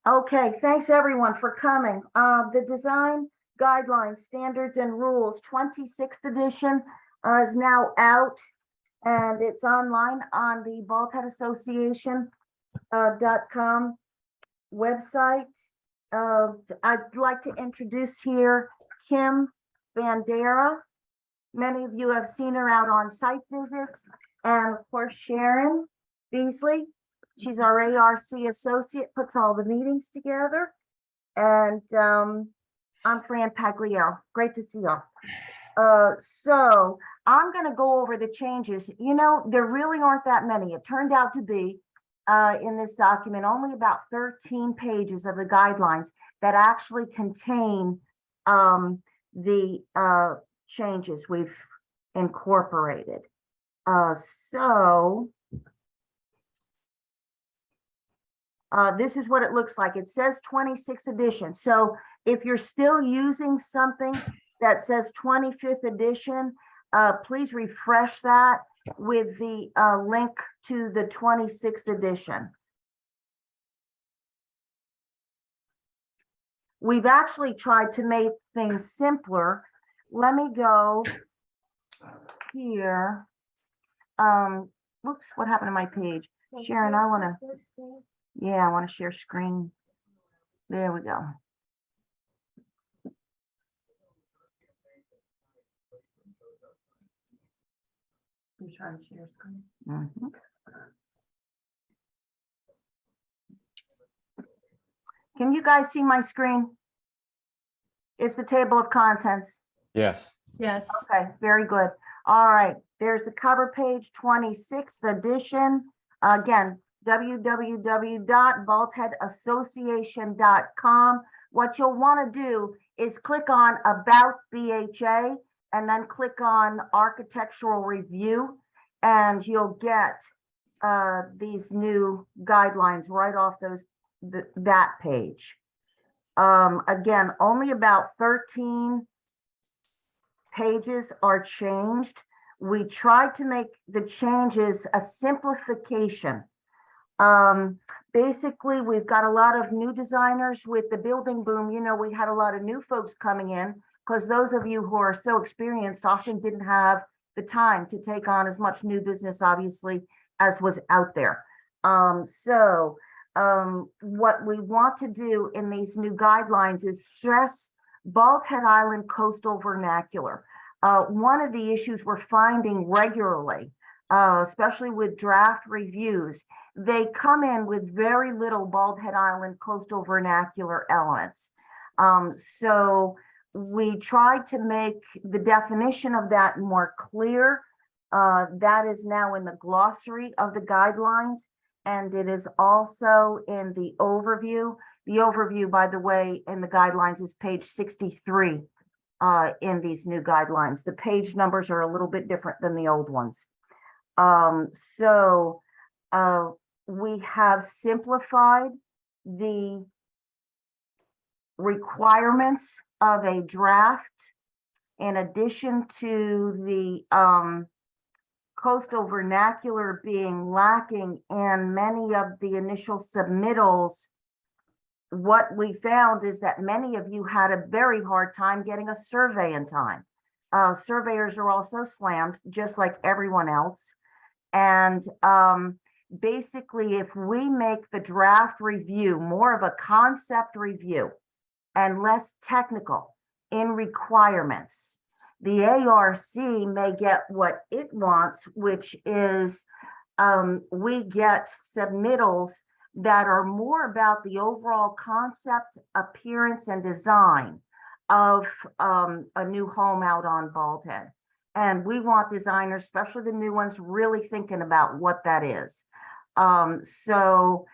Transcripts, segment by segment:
Okay, thanks everyone for coming. The Design Guidelines, Standards and Rules 26th edition is now out, and it's online on the Bulkhead Association .com website. I'd like to introduce here Kim Bandera. Many of you have seen her out on site visits, and of course Sharon Beasley. She's our ARC associate, puts all the meetings together. And I'm Fran Pagliaro. Great to see y'all. So I'm going to go over the changes. You know, there really aren't that many. It turned out to be in this document only about 13 pages of the guidelines that actually contain the changes we've incorporated. This is what it looks like. It says 26th edition. So if you're still using something that says 25th edition, please refresh that with the link to the 26th edition. We've actually tried to make things simpler. Let me go here. Whoops, what happened to my page? Sharon, I want to. Yeah, I want to share screen. There we go. I'm trying to share screen. Can you guys see my screen? It's the table of contents. Yes. Yes. Okay, very good. All right, there's the cover page, 26th edition. Again, www.bulkheadassociation.com. What you'll want to do is click on About BHA and then click on Architectural Review, and you'll get these new guidelines right off that page. Again, only about 13 pages are changed. We tried to make the changes a simplification. Basically, we've got a lot of new designers with the building boom. You know, we had a lot of new folks coming in because those of you who are so experienced often didn't have the time to take on as much new business, obviously, as was out there. What we want to do in these new guidelines is stress Bulkhead Island coastal vernacular. One of the issues we're finding regularly, especially with draft reviews, they come in with very little Bulkhead Island coastal vernacular elements. So we tried to make the definition of that more clear. That is now in the glossary of the guidelines, and it is also in the overview. The overview, by the way, in the guidelines is page 63 in these new guidelines. The page numbers are a little bit different than the old ones. We have simplified the requirements of a draft in addition to the coastal vernacular being lacking in many of the initial submittals. What we found is that many of you had a very hard time getting a survey in time. Surveyors are also slammed, just like everyone else. And basically, if we make the draft review more of a concept review and less technical in requirements, the ARC may get what it wants, which is we get submittals that are more about the overall concept, appearance, and design of a new home out on Bulkhead. And we want designers, especially the new ones, really thinking about what that is. So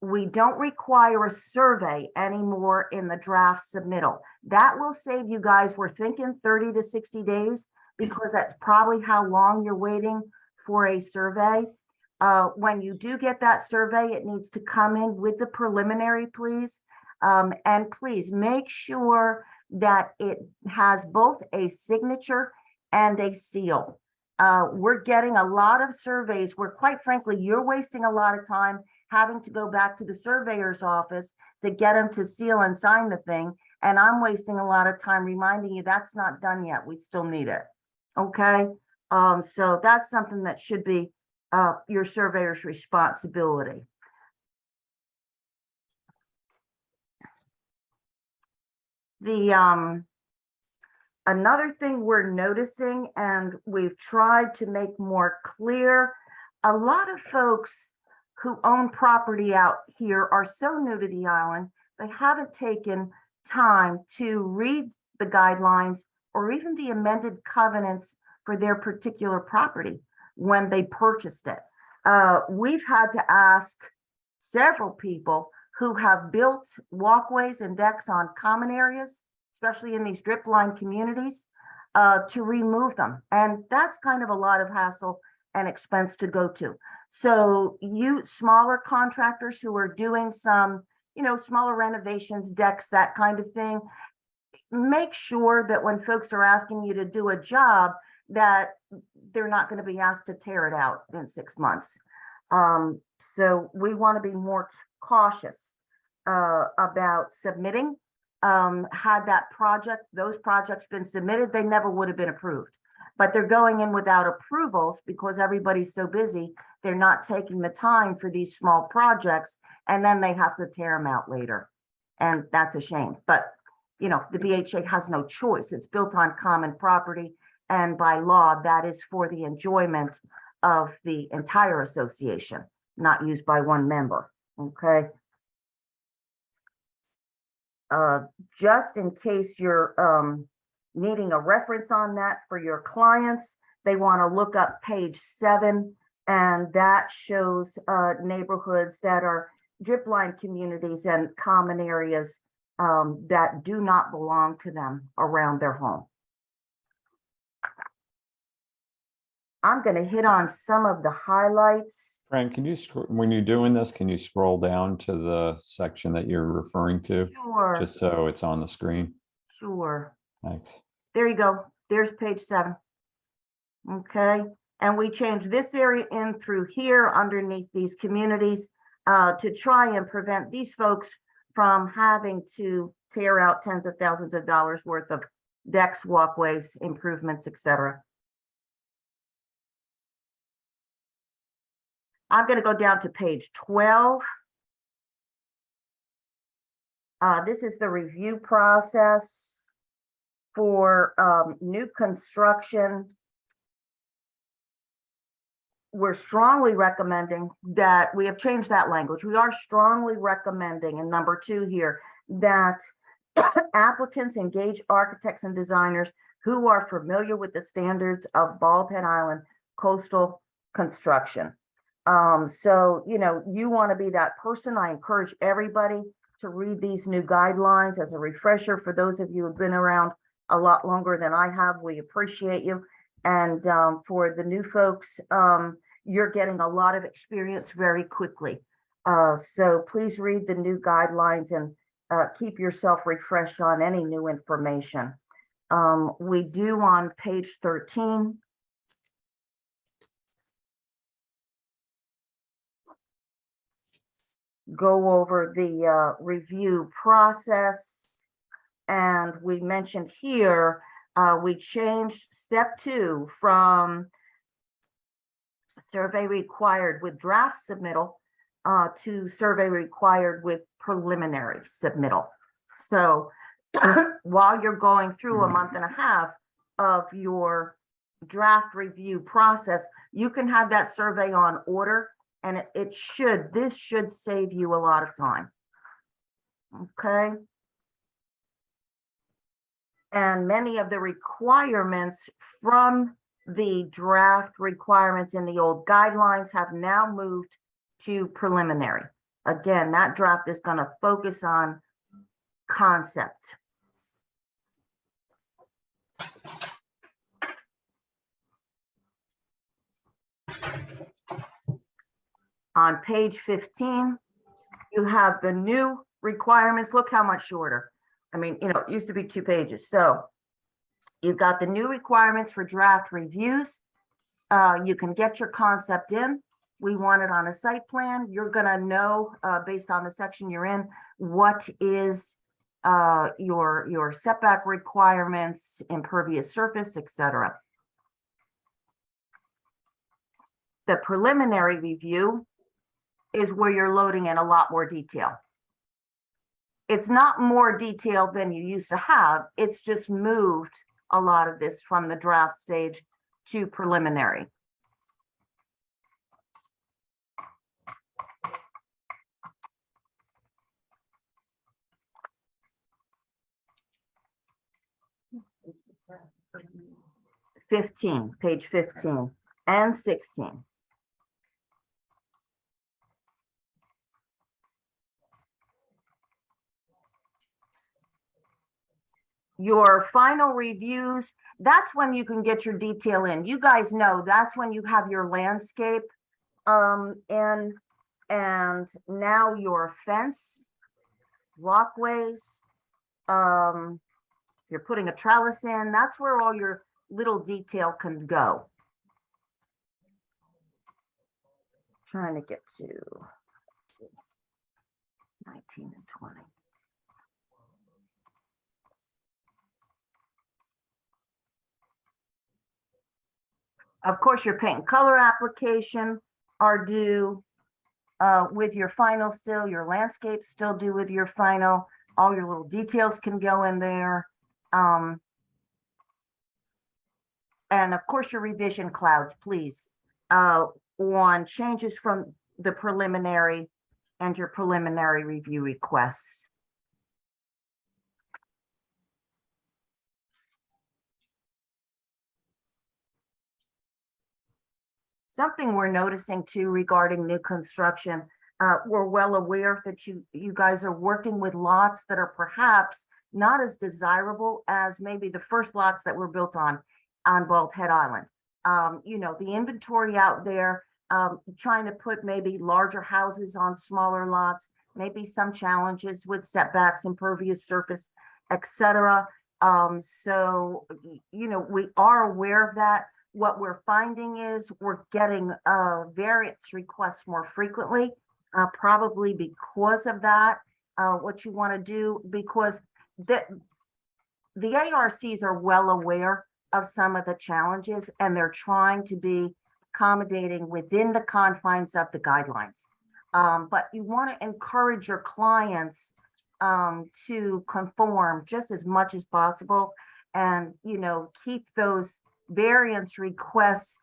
we don't require a survey anymore in the draft submittal. That will save you guys, we're thinking 30 to 60 days, because that's probably how long you're waiting for a survey. When you do get that survey, it needs to come in with the preliminary, please. And please make sure that it has both a signature and a seal. We're getting a lot of surveys where, quite frankly, you're wasting a lot of time having to go back to the surveyor's office to get him to seal and sign the thing. And I'm wasting a lot of time reminding you that's not done yet. We still need it. Okay. So that's something that should be your surveyor's responsibility. The another thing we're noticing, and we've tried to make more clear, a lot of folks who own property out here are so new to the island, they haven't taken time to read the guidelines or even the amended covenants for their particular property when they purchased it. We've had to ask several people who have built walkways and decks on common areas, especially in these drip line communities, to remove them. And that's kind of a lot of hassle and expense to go to. So you smaller contractors who are doing some, smaller renovations, decks, that kind of thing, make sure that when folks are asking you to do a job, that they're not going to be asked to tear it out in 6 months. So we want to be more cautious about submitting. Had those projects been submitted, they never would have been approved. But they're going in without approvals because everybody's so busy, they're not taking the time for these small projects, and then they have to tear them out later. And that's a shame. But, the BHA has no choice. It's built on common property, and by law, that is for the enjoyment of the entire association, not used by one member. Okay. Just in case you're needing a reference on that for your clients, they want to look up page 7, and that shows neighborhoods that are drip line communities and common areas that do not belong to them around their home. I'm going to hit on some of the highlights. Fran, can you, when you're doing this, can you scroll down to the section that you're referring to? Sure. Just so it's on the screen. Sure. Thanks. There you go. There's page 7. Okay. And we changed this area in through here underneath these communities to try and prevent these folks from having to tear out tens of thousands of dollars worth of decks, walkways, improvements, etc. I'm going to go down to page 12. This is the review process for new construction. We're strongly recommending that we have changed that language. We are strongly recommending in number 2 here that applicants engage architects and designers who are familiar with the standards of Bald Head Island coastal construction. So, you want to be that person. I encourage everybody to read these new guidelines as a refresher. For those of you who've been around a lot longer than I have, we appreciate you. And for the new folks, you're getting a lot of experience very quickly. So please read the new guidelines and keep yourself refreshed on any new information. We do on page 13. Go over the review process, and we mentioned here we changed step 2 from survey required with draft submittal to survey required with preliminary submittal. So while you're going through a month and a half of your draft review process, you can have that survey on order. And this should save you a lot of time. Okay. And many of the requirements from the draft requirements in the old guidelines have now moved to preliminary. Again, that draft is going to focus on concept. On page 15, you have the new requirements. Look how much shorter. I mean, it used to be 2 pages. So you've got the new requirements for draft reviews. You can get your concept in. We want it on a site plan. You're gonna know, based on the section you're in, what is your setback requirements, impervious surface, etc. The preliminary review is where you're loading in a lot more detail. It's not more detail than you used to have. It's just moved a lot of this from the draft stage to preliminary. Page 15 and 16. Your final reviews, that's when you can get your detail in. You guys know that's when you have your landscape in, and now your fence, walkways, you're putting a trellis in. That's where all your little detail can go. Trying to get to, let's see, 19 and 20. Of course, your paint and color application are due with your final still. Your landscape still due with your final. All your little details can go in there. And of course, your revision clouds, please, on changes from the preliminary and your preliminary review requests. Something we're noticing too regarding new construction, we're well aware that you guys are working with lots that are perhaps not as desirable as maybe the first lots that were built on Bald Head Island. You know, the inventory out there, trying to put maybe larger houses on smaller lots, maybe some challenges with setbacks, impervious surface, etc. So, you know, we are aware of that. What we're finding is we're getting variance requests more frequently, probably because of that. What you want to do, because the ARCs are well aware of some of the challenges, and they're trying to be accommodating within the confines of the guidelines. But you want to encourage your clients to conform just as much as possible, and, you know, keep those variance requests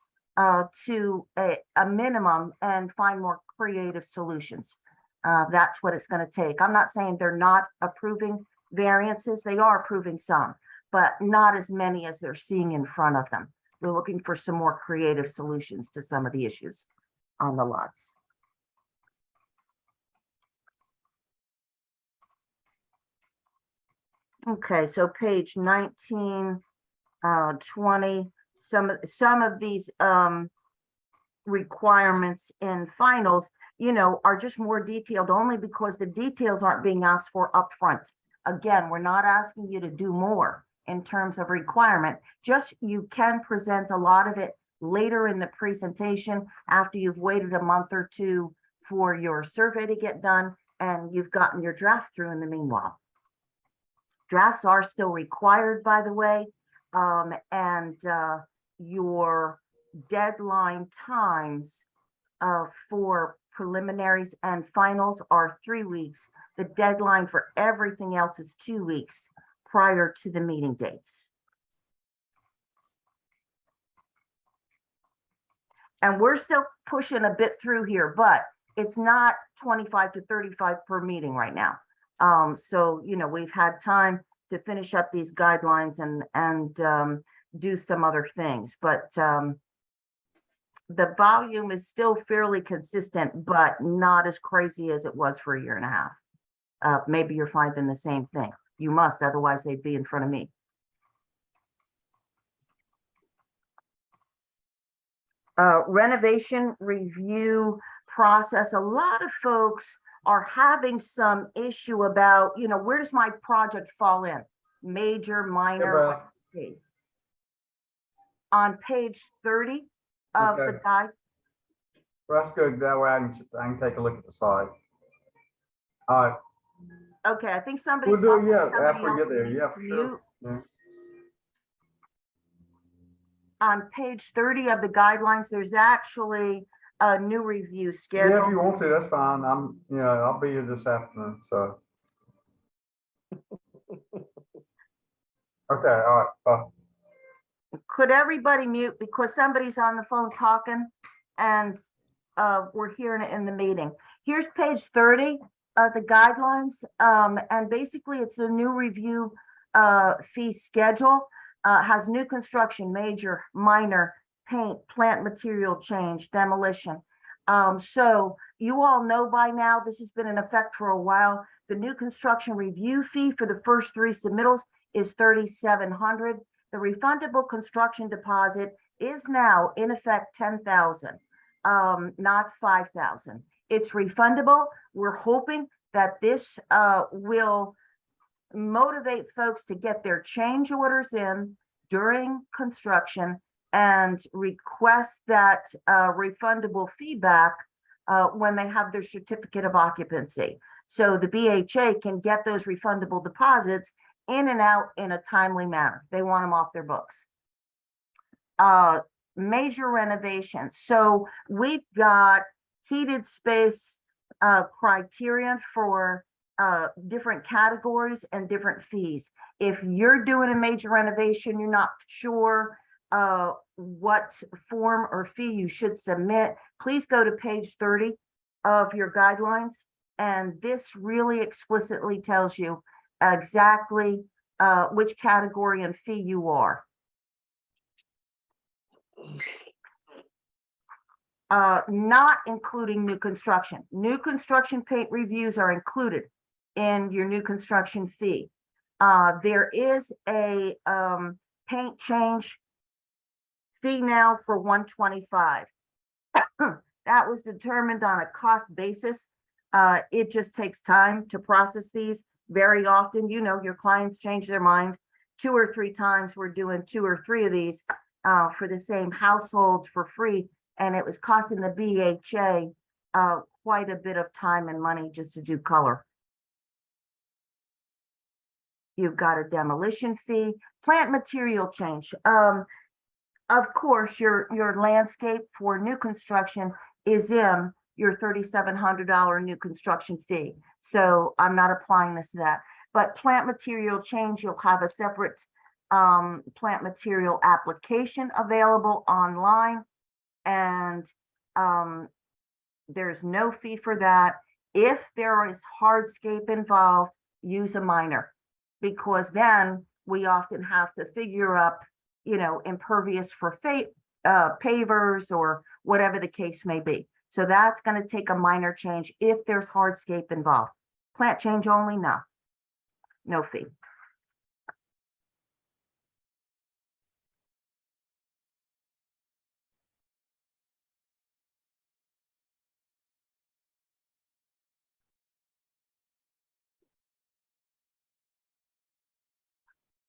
to a minimum and find more creative solutions. That's what it's going to take. I'm not saying they're not approving variances. They are approving some, but not as many as they're seeing in front of them. They're looking for some more creative solutions to some of the issues on the lots. Okay, so page 19, 20, some of these requirements in finals, you know, are just more detailed only because the details aren't being asked for upfront. Again, we're not asking you to do more in terms of requirement, just you can present a lot of it later in the presentation after you've waited a month or two for your survey to get done and you've gotten your draft through in the meanwhile. Drafts are still required, by the way, and your deadline times for preliminaries and finals are 3 weeks. The deadline for everything else is 2 weeks prior to the meeting dates. And we're still pushing a bit through here, but it's not 25 to 35 per meeting right now. So, you know, we've had time to finish up these guidelines and do some other things, but the volume is still fairly consistent, but not as crazy as it was for a year and a half. Maybe you're finding the same thing. You must, otherwise they'd be in front of me. Renovation review process. A lot of folks are having some issue about, you know, where does my project fall in? Major, minor, case. On page 30 of the guide. Well, that's good. That way I can take a look at the site. All right. Okay, I think somebody. We'll do it, yeah, somebody after we else get there. needs Yeah, to for mute. sure. Yeah. On page 30 of the guidelines, there's actually a new review schedule. Yeah, if you want to, that's fine. I'll be here this afternoon, so. Okay, all right. Could everybody mute because somebody's on the phone talking and we're hearing it in the meeting. Here's page 30 of the guidelines. And basically it's the new review fee schedule. Has new construction, major, minor, paint, plant material change, demolition. So you all know by now, this has been in effect for a while. The new construction review fee for the first 3 submittals is $3,700. The refundable construction deposit is now in effect $10,000, not $5,000. It's refundable. We're hoping that this will motivate folks to get their change orders in during construction and request that refundable feedback when they have their certificate of occupancy. So the BHA can get those refundable deposits in and out in a timely manner. They want them off their books. Major renovations. So we've got heated space criteria for different categories and different fees. If you're doing a major renovation, you're not sure what form or fee you should submit, please go to page 30 of your guidelines. And this really explicitly tells you exactly which category and fee you are. Not including new construction. New construction paint reviews are included in your new construction fee. There is a paint change fee now for $125. That was determined on a cost basis. It just takes time to process these. Very often, your clients change their mind 2 or 3 times. We're doing 2 or 3 of these for the same households for free. And it was costing the BHA quite a bit of time and money just to do color. You've got a demolition fee, plant material change. Of course, your landscape for new construction is in your $3,700 new construction fee. So I'm not applying this to that. But plant material change, you'll have a separate plant material application available online. And there's no fee for that. If there is hardscape involved, use a minor, because then we often have to figure up, impervious for pavers or whatever the case may be. So that's going to take a minor change if there's hardscape involved. Plant change only, no fee.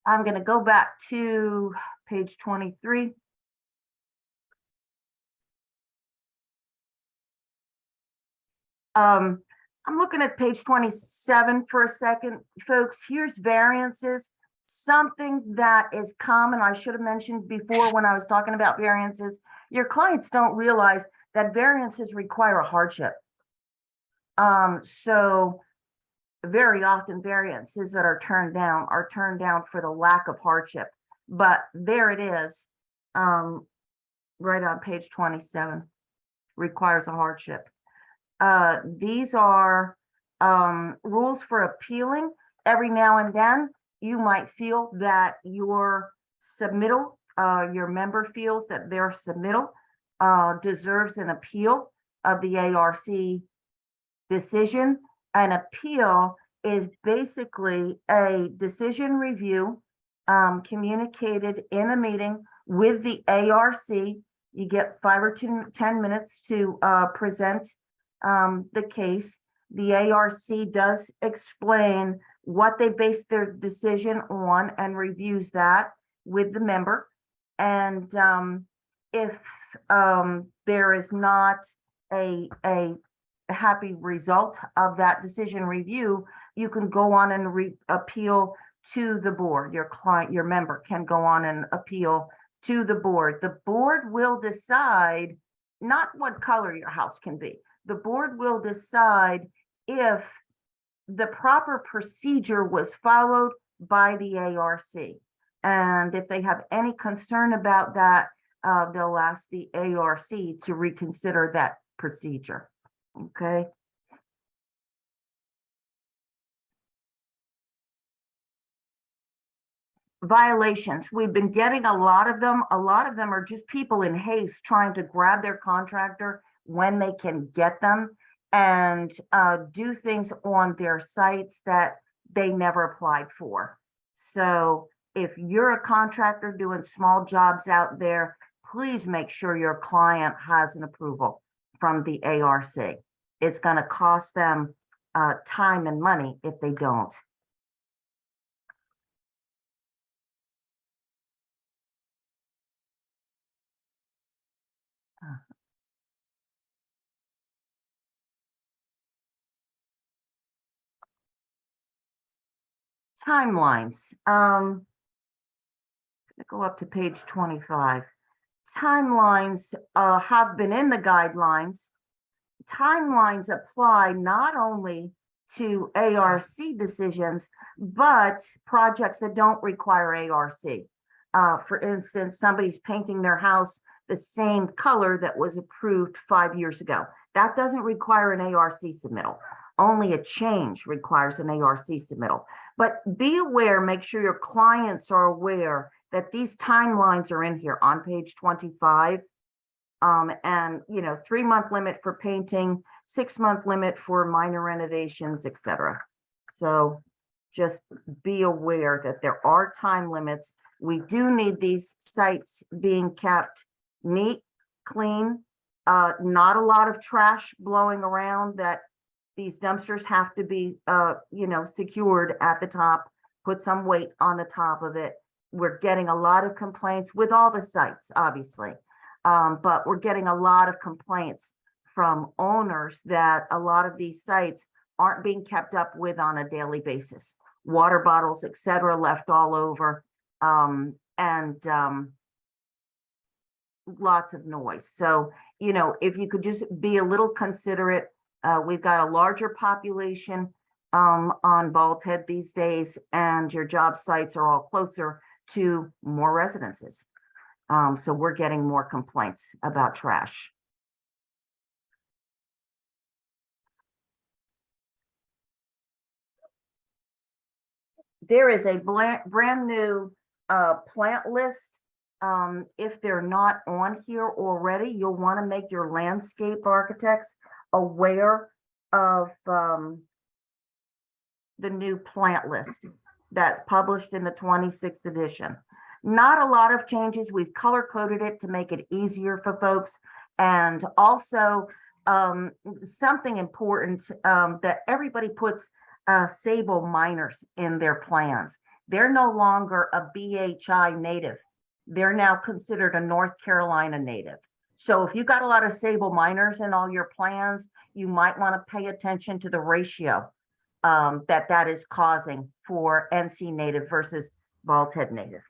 I'm going to go back to page 23. I'm looking at page 27 for a second, folks. Here's variances. Something that is common, I should have mentioned before when I was talking about variances. Your clients don't realize that variances require a hardship. So very often variances that are turned down for the lack of hardship. But there it is, right on page 27, requires a hardship. These are rules for appealing. Every now and then, you might feel that your submittal, your member feels that their submittal deserves an appeal of the ARC decision. An appeal is basically a decision review communicated in a meeting with the ARC. You get 5 or 10 minutes to present the case. The ARC does explain what they base their decision on and reviews that with the member. And if there is not a happy result of that decision review, you can go on and appeal to the board. Your client, your member can go on and appeal to the board. The board will decide not what color your house can be. The board will decide if the proper procedure was followed by the ARC. And if they have any concern about that, they'll ask the ARC to reconsider that procedure. Okay. Violations. We've been getting a lot of them. A lot of them are just people in haste trying to grab their contractor when they can get them and do things on their sites that they never applied for. So if you're a contractor doing small jobs out there, please make sure your client has an approval from the ARC. It's going to cost them time and money if they don't. Timelines. Go up to page 25. Timelines have been in the guidelines. Timelines apply not only to ARC decisions, but projects that don't require ARC. For instance, somebody's painting their house the same color that was approved 5 years ago. That doesn't require an ARC submittal. Only a change requires an ARC submittal. But be aware, make sure your clients are aware that these timelines are in here on page 25. And 3-month limit for painting, 6-month limit for minor renovations, etc. So just be aware that there are time limits. We do need these sites being kept neat, clean, not a lot of trash blowing around. That these dumpsters have to be secured at the top, put some weight on the top of it. We're getting a lot of complaints with all the sites, obviously. But we're getting a lot of complaints from owners that a lot of these sites aren't being kept up with on a daily basis. Water bottles, etc., left all over, and lots of noise. So, if you could just be a little considerate. We've got a larger population on Bald Head these days, and your job sites are all closer to more residences. So we're getting more complaints about trash. There is a brand new plant list. If they're not on here already, you'll want to make your landscape architects aware of the new plant list that's published in the 26th edition. Not a lot of changes. We've color coded it to make it easier for folks. And also something important that everybody puts sable minors in their plans. They're no longer a BHA native. They're now considered a North Carolina native. So if you got a lot of sable minors in all your plans, you might want to pay attention to the ratio that is causing for NC native versus Bald Head native.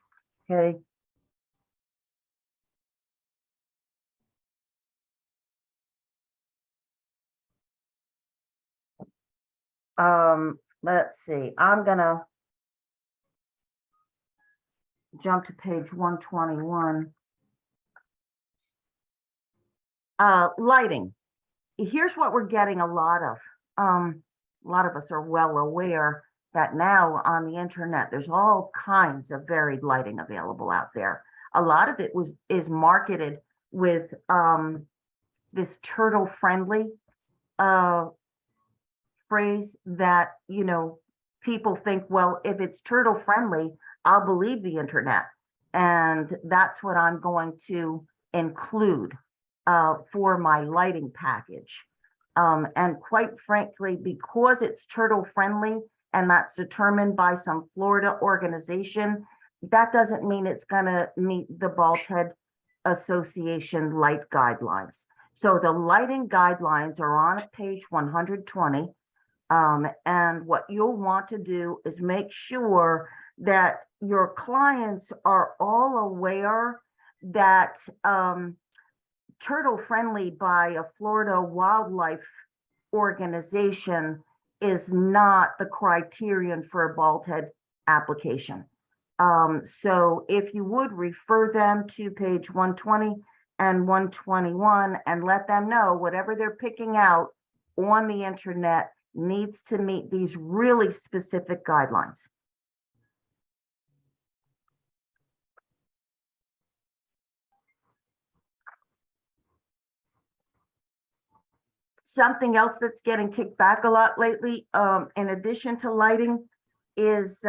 Okay. Let's see. I'm gonna jump to page 121. Lighting. Here's what we're getting a lot of. A lot of us are well aware that now on the internet, there's all kinds of varied lighting available out there. A lot of it is marketed with this turtle friendly phrase that, people think, well, if it's turtle friendly, I'll believe the internet. And that's what I'm going to include for my lighting package. And quite frankly, because it's turtle friendly and that's determined by some Florida organization, that doesn't mean it's going to meet the Bald Head Association light guidelines. So the lighting guidelines are on page 120. And what you'll want to do is make sure that your clients are all aware that turtle friendly by a Florida wildlife organization is not the criterion for a bald head application. So if you would refer them to page 120 and 121 and let them know whatever they're picking out on the internet needs to meet these really specific guidelines. Something else that's getting kicked back a lot lately, in addition to lighting, is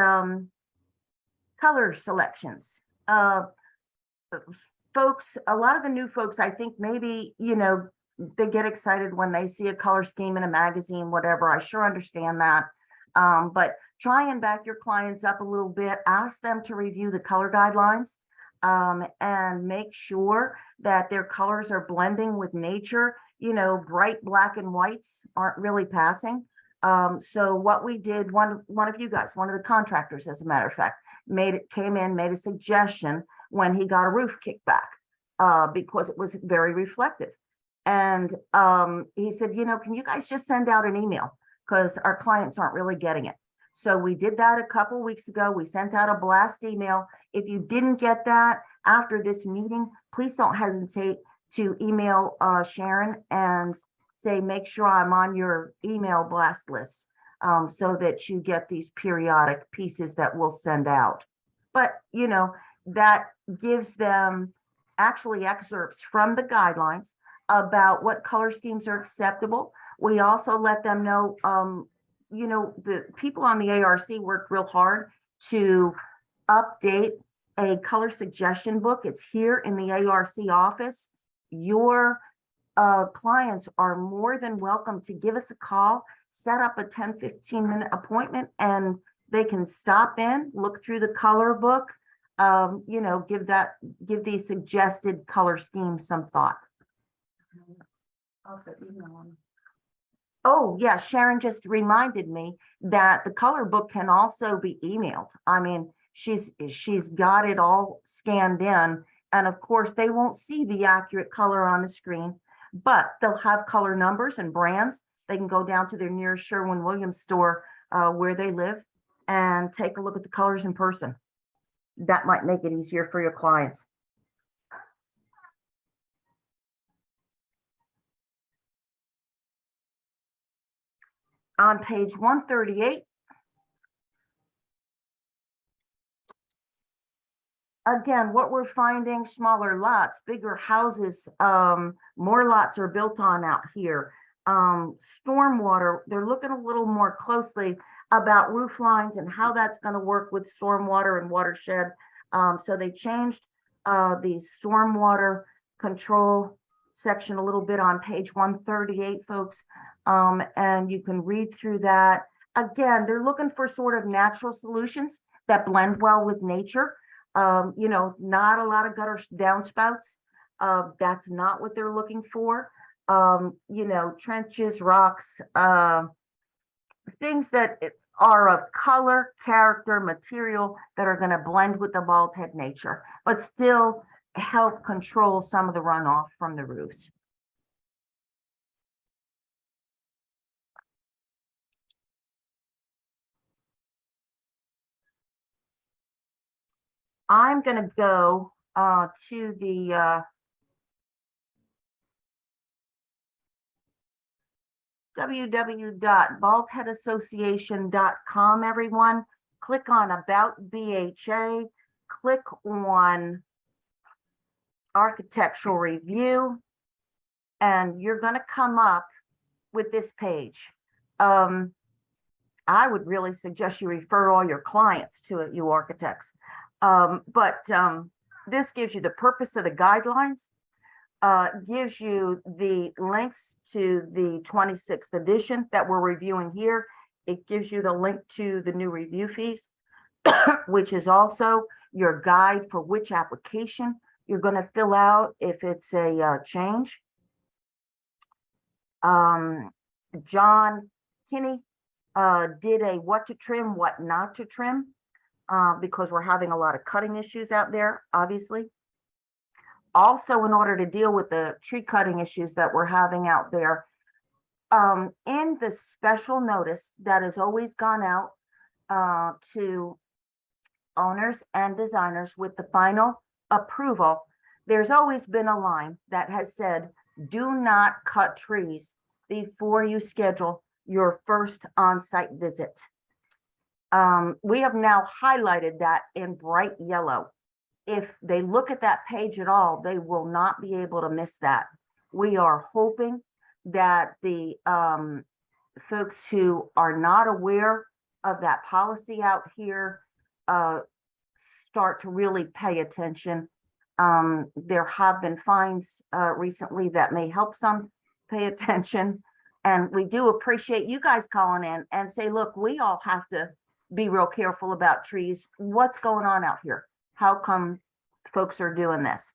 color selections. Folks, a lot of the new folks, I think maybe, they get excited when they see a color scheme in a magazine, whatever. I sure understand that. But try and back your clients up a little bit, ask them to review the color guidelines, and make sure that their colors are blending with nature. Bright black and whites aren't really passing. So what we did, one of you guys, one of the contractors, as a matter of fact, made a suggestion when he got a roof kickback, because it was very reflective. And he said, can you guys just send out an email? Because our clients aren't really getting it. So we did that a couple weeks ago. We sent out a blast email. If you didn't get that after this meeting, please don't hesitate to email Sharon and say, make sure I'm on your email blast list, so that you get these periodic pieces that we'll send out. But, that gives them actually excerpts from the guidelines about what color schemes are acceptable. We also let them know, the people on the ARC worked real hard to update a color suggestion book. It's here in the ARC office. Your clients are more than welcome to give us a call, set up a 10-15 minute appointment, and they can stop in, look through the color book, give these suggested color schemes some thought. Also email them. Oh yeah, Sharon just reminded me that the color book can also be emailed. I mean, she's got it all scanned in, and of course they won't see the accurate color on the screen, but they'll have color numbers and brands. They can go down to their nearest Sherwin-Williams store where they live and take a look at the colors in person. That might make it easier for your clients. On page 138, again, what we're finding, smaller lots, bigger houses, more lots are built on out here. Stormwater, they're looking a little more closely about roof lines and how that's going to work with stormwater and watershed. So they changed the stormwater control section a little bit on page 138, folks. And you can read through that. Again, they're looking for sort of natural solutions that blend well with nature. Not a lot of gutter downspouts. That's not what they're looking for. Trenches, rocks, things that are of color, character, material that are going to blend with the bald head nature, but still help control some of the runoff from the roofs. I'm going to go to the www.baldheadassociation.com, everyone. Click on About BHA, click on Architectural Review, and you're going to come up with this page. I would really suggest you refer all your clients to it, you architects. But this gives you the purpose of the guidelines, gives you the links to the 26th edition that we're reviewing here. It gives you the link to the new review fees, which is also your guide for which application you're going to fill out if it's a change. John Kinney did a what to trim, what not to trim, because we're having a lot of cutting issues out there, obviously. Also, in order to deal with the tree cutting issues that we're having out there, in the special notice that has always gone out to owners and designers with the final approval, there's always been a line that has said, do not cut trees before you schedule your first on-site visit. We have now highlighted that in bright yellow. If they look at that page at all, they will not be able to miss that. We are hoping that the folks who are not aware of that policy out here start to really pay attention. There have been fines recently that may help some pay attention. And we do appreciate you guys calling in and say, look, we all have to be real careful about trees. What's going on out here? How come folks are doing this?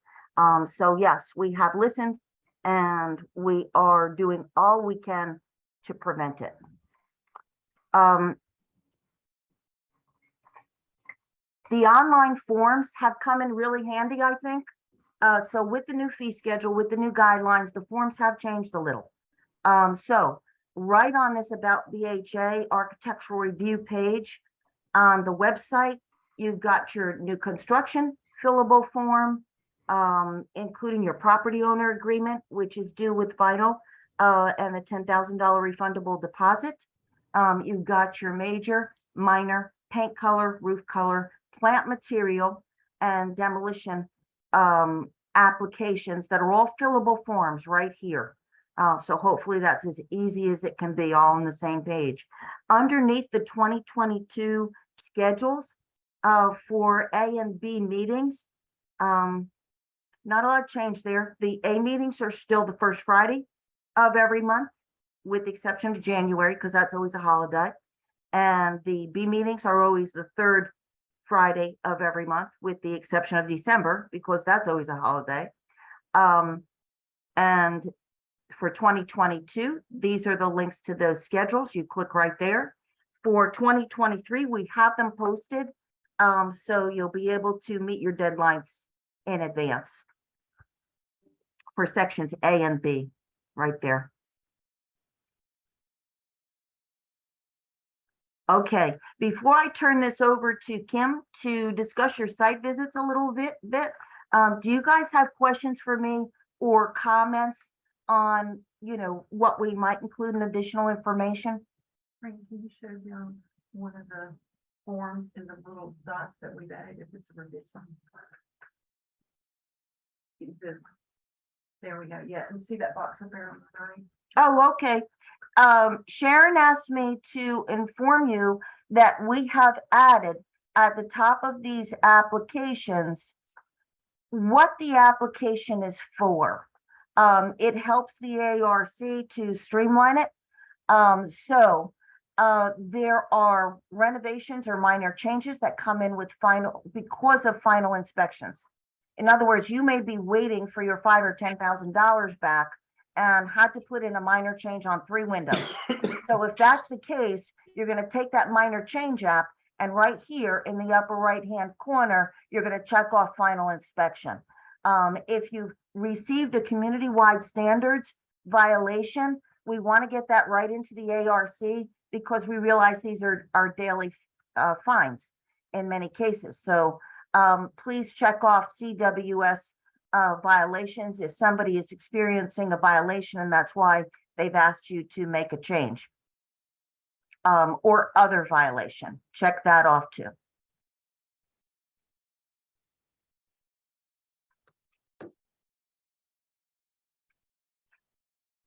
So yes, we have listened and we are doing all we can to prevent it. The online forms have come in really handy, I think. So with the new fee schedule, with the new guidelines, the forms have changed a little. So right on this About BHA architectural review page on the website, you've got your new construction fillable form, including your property owner agreement, which is due with final, and the $10,000 refundable deposit. You've got your major, minor, paint color, roof color, plant material, and demolition applications that are all fillable forms right here. So hopefully that's as easy as it can be, all on the same page. Underneath the 2022 schedules for A and B meetings, not a lot of change there. The A meetings are still the first Friday of every month, with the exception of January, because that's always a holiday. And the B meetings are always the third Friday of every month, with the exception of December, because that's always a holiday. And for 2022, these are the links to those schedules. You click right there. For 2023, we have them posted, so you'll be able to meet your deadlines in advance for sections A and B right there. Okay, before I turn this over to Kim to discuss your site visits a little bit, do you guys have questions for me or comments on, you know, what we might include in additional information? Frank, can you show down one of the forms in the little dots that we've added, if it's a revision? There we go. Yeah, and see that box up there on the right? Oh, okay. Sharon asked me to inform you that we have added at the top of these applications what the application is for. It helps the ARC to streamline it. So there are renovations or minor changes that come in with final, because of final inspections. In other words, you may be waiting for your $5,000 or $10,000 back and had to put in a minor change on 3 windows. So if that's the case, you're going to take that minor change app, and right here in the upper right hand corner, you're going to check off final inspection. If you've received a community-wide standards violation, we want to get that right into the ARC, because we realize these are daily fines in many cases. So please check off CWS violations if somebody is experiencing a violation and that's why they've asked you to make a change, or other violation. Check that off too.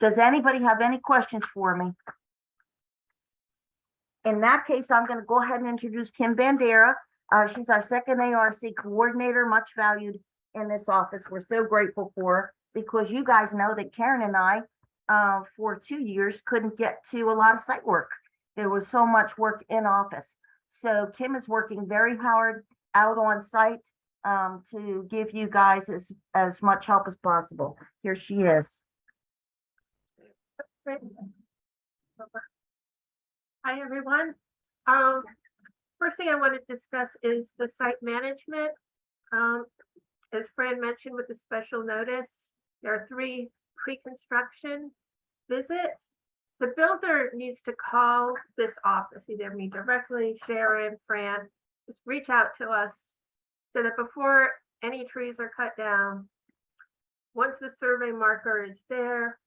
Does anybody have any questions for me? In that case, I'm going to go ahead and introduce Kim Bandera. She's our second ARC coordinator, much valued in this office. We're so grateful for her, because you guys know that Karen and I, for 2 years, couldn't get to a lot of site work. There was so much work in office. So Kim is working very hard out on site to give you guys as much help as possible. Here she is. Great. Hi, everyone. First thing I want to discuss is the site management. As Fran mentioned with the special notice, there are 3 pre-construction visits. The builder needs to call this office, either me directly, Sharon, Fran, just reach out to us so that before any trees are cut down, once the survey marker is there,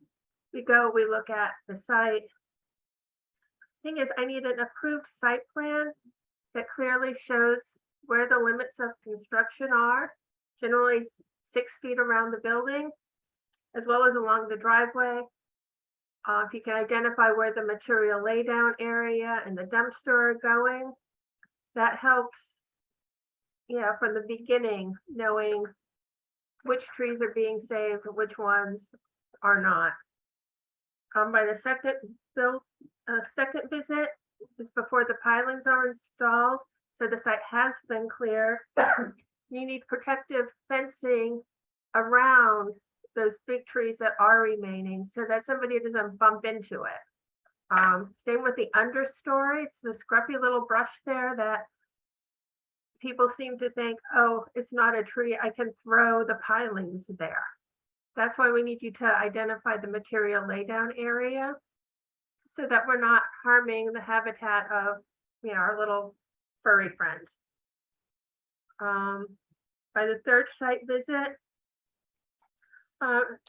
we look at the site. Thing is, I need an approved site plan that clearly shows where the limits of construction are, generally 6 feet around the building, as well as along the driveway. If you can identify where the material laydown area and the dumpster are going, that helps, from the beginning, knowing which trees are being saved, which ones are not. By the second visit is before the pilings are installed, so the site has been cleared. You need protective fencing around those big trees that are remaining so that somebody doesn't bump into it. Same with the understory. It's the scruffy little brush there that people seem to think, oh, it's not a tree, I can throw the pilings there. That's why we need you to identify the material laydown area so that we're not harming the habitat of our little furry friends. By the 3rd site visit,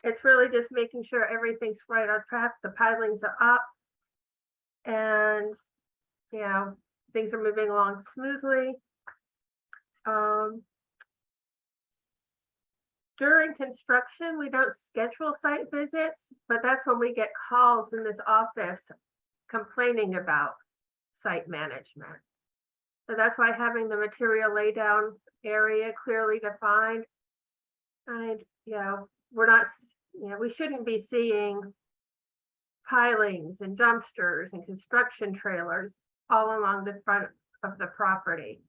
it's really just making sure everything's right on track, the pilings are up, and things are moving along smoothly. During construction, we don't schedule site visits, but that's when we get calls in this office complaining about site management. So that's why having the material laydown area clearly defined. And, we're not, we shouldn't be seeing pilings and dumpsters and construction trailers all along the front of the property.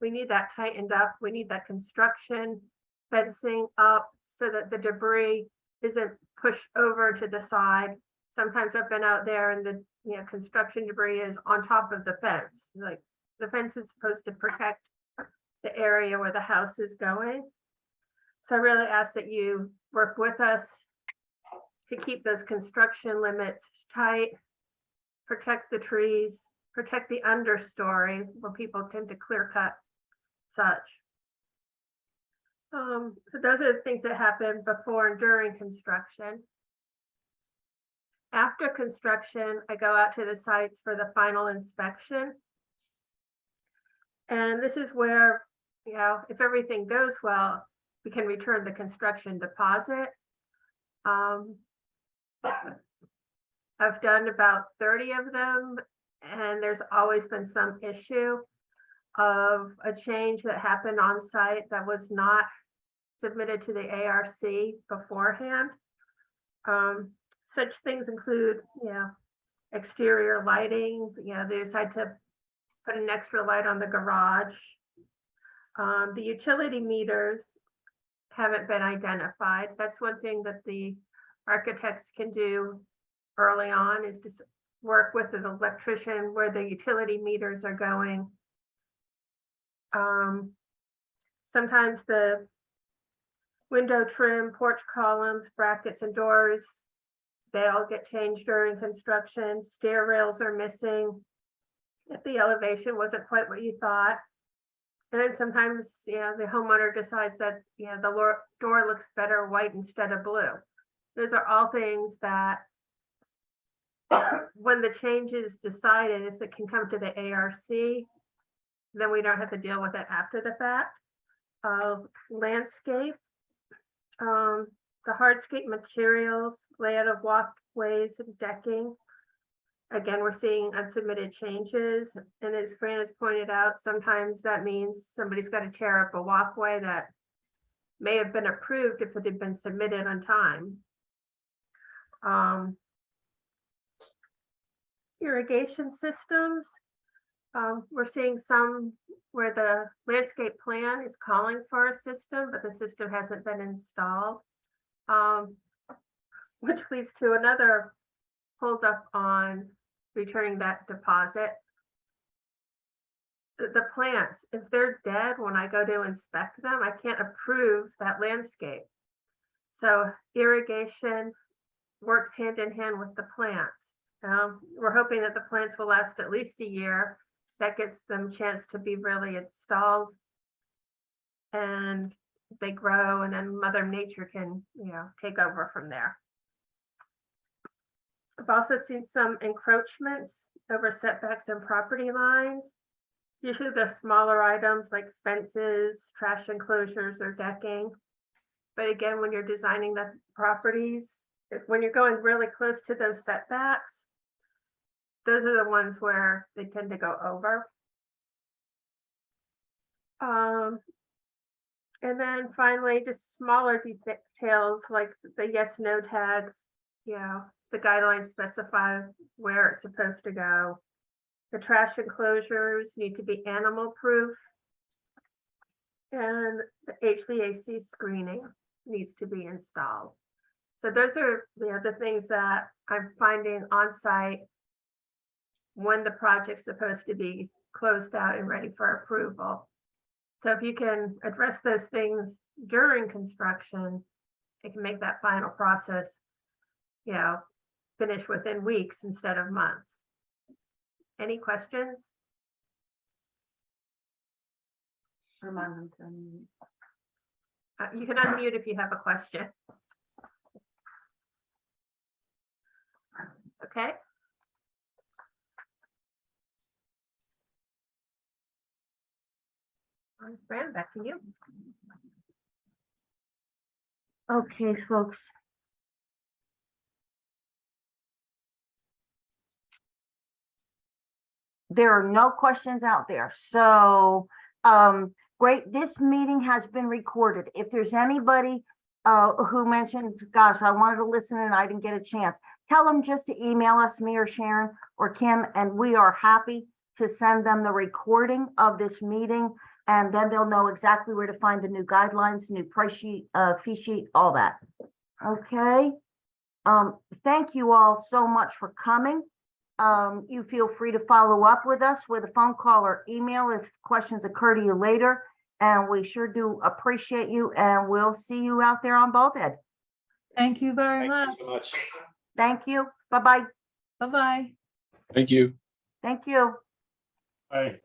We need that tightened up. We need that construction fencing up so that the debris isn't pushed over to the side. Sometimes I've been out there and the construction debris is on top of the fence. Like the fence is supposed to protect the area where the house is going. So I really ask that you work with us to keep those construction limits tight, protect the trees, protect the understory where people tend to clear cut such. So those are the things that happen before and during construction. After construction, I go out to the sites for the final inspection. And this is where, if everything goes well, we can return the construction deposit. I've done about 30 of them, and there's always been some issue of a change that happened on site that was not submitted to the ARC beforehand. Such things include, exterior lighting. They decide to put an extra light on the garage. The utility meters haven't been identified. That's one thing that the architects can do early on, is to work with an electrician where the utility meters are going. Sometimes the window trim, porch columns, brackets, and doors, they all get changed during construction. Stair rails are missing if the elevation wasn't quite what you thought. And then sometimes, the homeowner decides that, the door looks better white instead of blue. Those are all things that when the change is decided, if it can come to the ARC, then we don't have to deal with it after the fact. Landscape, the hardscape materials, layout of walkways and decking. Again, we're seeing unsubmitted changes. And as Fran has pointed out, sometimes that means somebody's got to tear up a walkway that may have been approved if it had been submitted on time. Irrigation systems. We're seeing some where the landscape plan is calling for a system, but the system hasn't been installed. which leads to another holdup on returning that deposit. The plants, if they're dead when I go to inspect them, I can't approve that landscape. So irrigation works hand in hand with the plants. We're hoping that the plants will last at least a year. That gets them a chance to be really installed. And they grow, and then Mother Nature can, take over from there. I've also seen some encroachments over setbacks and property lines. Usually they're smaller items like fences, trash enclosures, or decking. But again, when you're designing the properties, when you're going really close to those setbacks, those are the ones where they tend to go over. And then finally, just smaller details like the yes, no tags, the guidelines specify where it's supposed to go. The trash enclosures need to be animal proof. And the HVAC screening needs to be installed. So those are the things that I'm finding on site when the project's supposed to be closed out and ready for approval. So if you can address those things during construction, it can make that final process, finish within weeks instead of months. Any questions? Remind them to unmute. You can unmute if you have a question. Okay. All right, Fran, back to you. Okay, folks. There are no questions out there. So, great. This meeting has been recorded. If there's anybody who mentioned, gosh, I wanted to listen and I didn't get a chance, tell them just to email us, me or Sharon or Kim, and we are happy to send them the recording of this meeting. And then they'll know exactly where to find the new guidelines, new price sheet, fee sheet, all that. Okay. Thank you all so much for coming. You feel free to follow up with us with a phone call or email if questions occur to you later. And we sure do appreciate you, and we'll see you out there on Baldhead. Thank you very Thank you much. so much. Thank you. Bye-bye. Bye-bye. Thank you. Thank you. Bye.